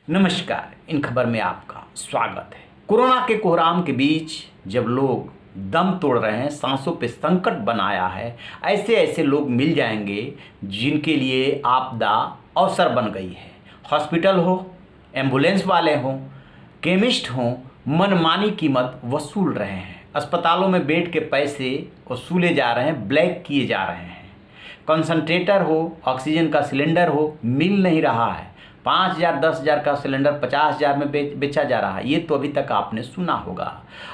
नमस्कार, इन खबर में आपका स्वागत है। कोरोना के कोहराम के बीच जब लोग दम तोड़ रहे हैं, सांसों पे संकट बनाया है, ऐसे ऐसे लोग मिल जाएंगे जिनके लिए आपदा अवसर बन गई है। हॉस्पिटल हो, एम्बुलेंस वाले हों, केमिस्ट हों, मनमानी कीमत वसूल रहे हैं। अस्पतालों में बेड के पैसे वसूले जा रहे हैं, ब्लैक किए जा रहे हैं। कंसंट्रेटर हो, ऑक्सीजन का सिलेंडर हो, मिल नहीं रहा है। 5,000 10,000 का सिलेंडर 50,000 में बेचा जा रहा है। ये तो अभी तक आपने सुना होगा।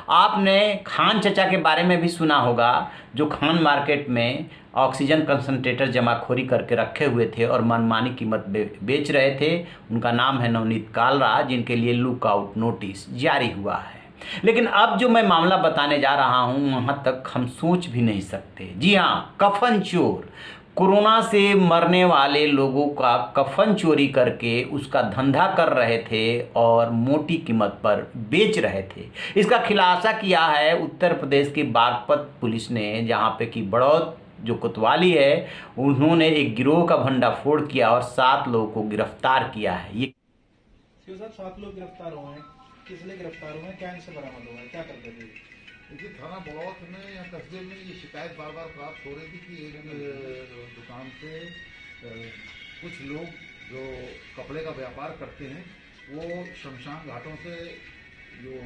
आपने खान चचा के बारे में भी सुना होगा, जो खान मार्केट में ऑक्सीजन कंसंट्रेटर जमाखोरी करके रखे हुए थे और मनमानी कीमत बेच रहे थे। उनका नाम है नवनीत कालरा, जिनके लिए लुकआउट नोटिस जारी हुआ है। लेकिन अब जो मैं मामला बताने जा रहा हूँ, वहाँ तक हम सोच भी नहीं सकते। जी हाँ, कफन चोर। कोरोना से मरने वाले लोगों का कफन चोरी करके उसका धंधा कर रहे थे और मोटी कीमत पर बेच रहे थे। इसका खुलासा किया है उत्तर प्रदेश की बागपत पुलिस ने, जहां पे कि बड़ौत जो कोतवाली है, उन्होंने एक गिरोह का भंडाफोड़ किया और 7 लोगों को गिरफ्तार किया है। ये साहब 7 लोग गिरफ्तार हुए हैं। किस लिए गिरफ्तार हुए हैं, क्या इनसे बरामद हुआ है, क्या करते थे? देखिए, थाना बड़ौत में या कस्बे में ये शिकायत बार बार प्राप्त हो रही थी कि एक दुकान से कुछ लोग जो कपड़े का व्यापार करते हैं वो शमशान घाटों से जो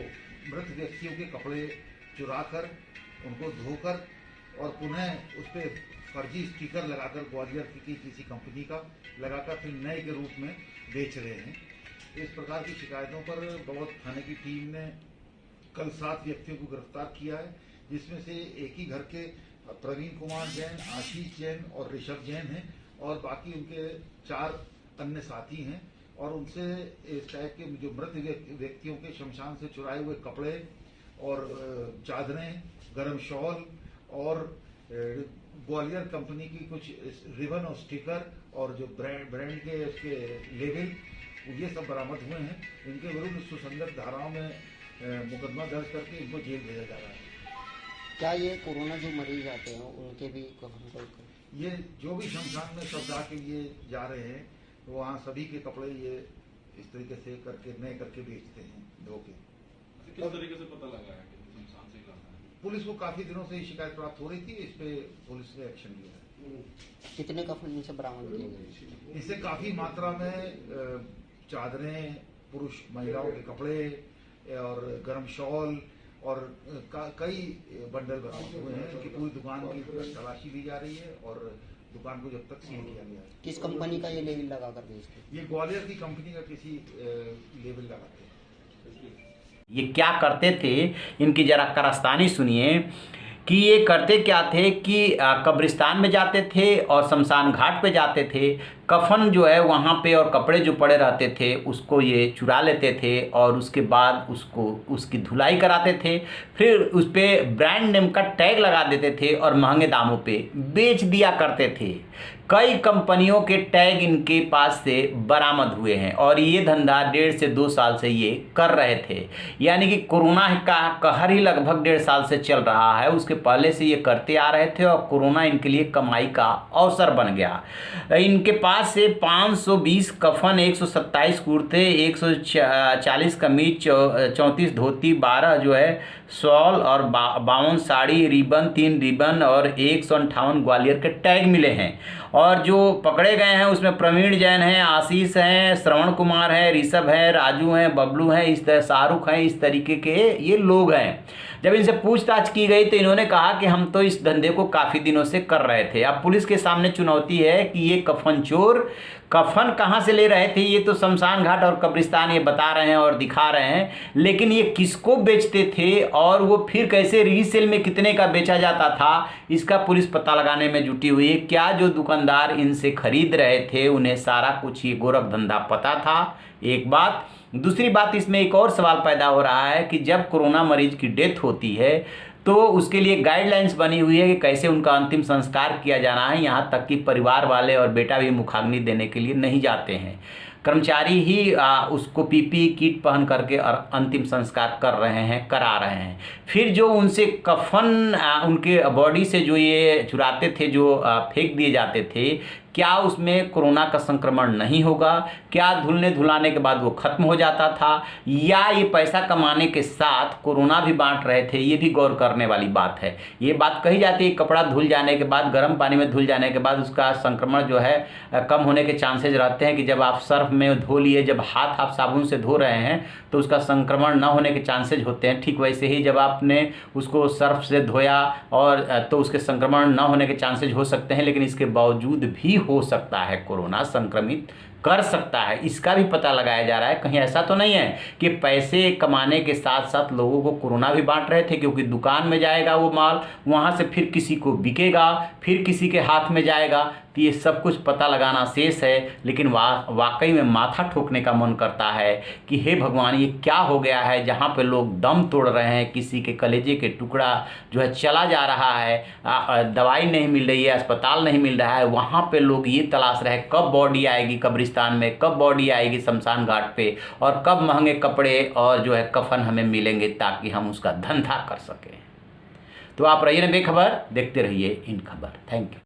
मृत व्यक्तियों के कपड़े चुरा कर उनको धोकर और पुनः उस पर फर्जी स्टिकर लगाकर ग्वालियर की किसी कंपनी का लगाकर फिर नए के रूप में बेच रहे हैं। इस प्रकार की शिकायतों पर बड़ौत थाने की टीम ने कल 7 व्यक्तियों को गिरफ्तार किया है, जिसमें से एक ही घर के प्रवीण कुमार जैन, आशीष जैन और ऋषभ जैन हैं और बाकी उनके 4 अन्य साथी हैं। और उनसे इस टाइप के जो मृत व्यक्तियों के शमशान से चुराए हुए कपड़े और चादरें, गर्म शॉल और ग्वालियर कंपनी की कुछ रिबन और स्टिकर और जो ब्रांड के उसके लेबल, ये सब बरामद हुए हैं। इनके विरुद्ध सुसंगत धाराओं में मुकदमा दर्ज करके इनको जेल भेजा जा रहा है। क्या ये कोरोना जो मरीज आते हैं उनके भी कफन? ये जो भी शमशान में शवदाह के लिए जा रहे हैं, तो वहाँ सभी के कपड़े ये इस तरीके से करके नए करके बेचते हैं धोके। किस तरीके से पता लगा है कि शमशान से लाना है? पुलिस को काफी दिनों से शिकायत प्राप्त हो रही थी, इस पे पुलिस ने एक्शन लिया है। कितने कफन इनसे बरामद किए गए? इससे काफी मात्रा में चादरें, पुरुष महिलाओं के कपड़े और गर्म शॉल और कई बंडल बरामद हुए हैं। इनकी पूरी दुकान की तलाशी ली जा रही है और दुकान को जब तक सील किया गया है। किस कंपनी का ये लेबल लगा कर बेचते हैं? ये ग्वालियर की कंपनी का किसी लेबल लगाते हैं। ये क्या करते थे, इनकी जरा कारस्तानी सुनिए कि ये करते क्या थे कि कब्रिस्तान में जाते थे और शमशान घाट पे जाते थे। कफन जो है वहाँ पे और कपड़े जो पड़े रहते थे उसको ये चुरा लेते थे और उसके बाद उसकी धुलाई कराते थे। फिर उस पर ब्रांड नेम का टैग लगा देते थे और महंगे दामों पे बेच दिया करते थे। कई कंपनियों के टैग इनके पास से बरामद हुए हैं और ये धंधा 1.5 से 2 साल से ये कर रहे थे। यानी कि कोरोना का कहर ही लगभग 1.5 साल से चल रहा है, उसके पहले से ये करते आ रहे थे और कोरोना इनके लिए कमाई का अवसर बन गया। इनके पास से 520 कफन, 127 कुर्ते, 140 कमीज, 34 धोती, 12 जो है शॉल और 52 साड़ी, रिबन, 3 रिबन और 158 ग्वालियर के टैग मिले हैं। और जो पकड़े गए हैं उसमें प्रवीण जैन हैं, आशीष हैं, श्रवण कुमार हैं, ऋषभ हैं, राजू हैं, बबलू हैं, इस तरह शाहरुख हैं, इस तरीके के ये लोग हैं। जब इनसे पूछताछ की गई तो इन्होंने कहा कि हम तो इस धंधे को काफ़ी दिनों से कर रहे थे। अब पुलिस के सामने चुनौती है कि ये कफन चोर कफन कहाँ से ले रहे थे। ये तो शमशान घाट और कब्रिस्तान ये बता रहे हैं और दिखा रहे हैं, लेकिन ये किसको बेचते थे और वो फिर कैसे रीसेल में कितने का बेचा जाता था, इसका पुलिस पता लगाने में जुटी हुई है। क्या जो दुकानदार इनसे खरीद रहे थे उन्हें सारा कुछ ये गोरख धंधा पता था? एक बात। दूसरी बात, इसमें एक और सवाल पैदा हो रहा है कि जब कोरोना मरीज की डेथ होती है तो उसके लिए गाइडलाइंस बनी हुई है कि कैसे उनका अंतिम संस्कार किया जाना है। यहाँ तक कि परिवार वाले और बेटा भी मुखाग्नि देने के लिए नहीं जाते हैं। कर्मचारी ही उसको पीपीई किट पहन करके और अंतिम संस्कार कर रहे हैं, करा रहे हैं। फिर जो उनसे कफन उनके बॉडी से जो ये चुराते थे, जो फेंक दिए जाते थे, क्या उसमें कोरोना का संक्रमण नहीं होगा? क्या धुलने धुलाने के बाद वो खत्म हो जाता था, या ये पैसा कमाने के साथ कोरोना भी बांट रहे थे? ये भी गौर करने वाली बात है। ये बात कही जाती है कपड़ा धुल जाने के बाद, गर्म पानी में धुल जाने के बाद उसका संक्रमण जो है कम होने के चांसेज रहते हैं कि जब आप सर्फ में धो लिए, जब हाथ आप साबुन से धो रहे हैं तो उसका संक्रमण न होने के चांसेज होते हैं। ठीक वैसे ही जब आपने उसको सर्फ से धोया और तो उसके संक्रमण न होने के चांसेज हो सकते हैं, लेकिन इसके बावजूद भी हो सकता है कोरोना संक्रमित कर सकता है। इसका भी पता लगाया जा रहा है। कहीं ऐसा तो नहीं है कि पैसे कमाने के साथ साथ लोगों को कोरोना भी बांट रहे थे, क्योंकि दुकान में जाएगा वो माल, वहाँ से फिर किसी को बिकेगा, फिर किसी के हाथ में जाएगा। तो ये सब कुछ पता लगाना शेष है। लेकिन वाकई में माथा ठोकने का मन करता है कि हे भगवान, ये क्या हो गया है जहाँ पे लोग दम तोड़ रहे हैं, किसी के कलेजे के टुकड़ा जो है चला जा रहा है, दवाई नहीं मिल रही है, अस्पताल नहीं मिल रहा है, वहाँ पे लोग ये तलाश रहे हैं कब बॉडी आएगी कब्रिस्तान में, कब बॉडी आएगी शमशान घाट पे, और कब महंगे कपड़े और जो है कफन हमें मिलेंगे ताकि हम उसका धंधा कर सकें। तो आप रहिए ना बेखबर, देखते रहिए इन खबर। Thank you.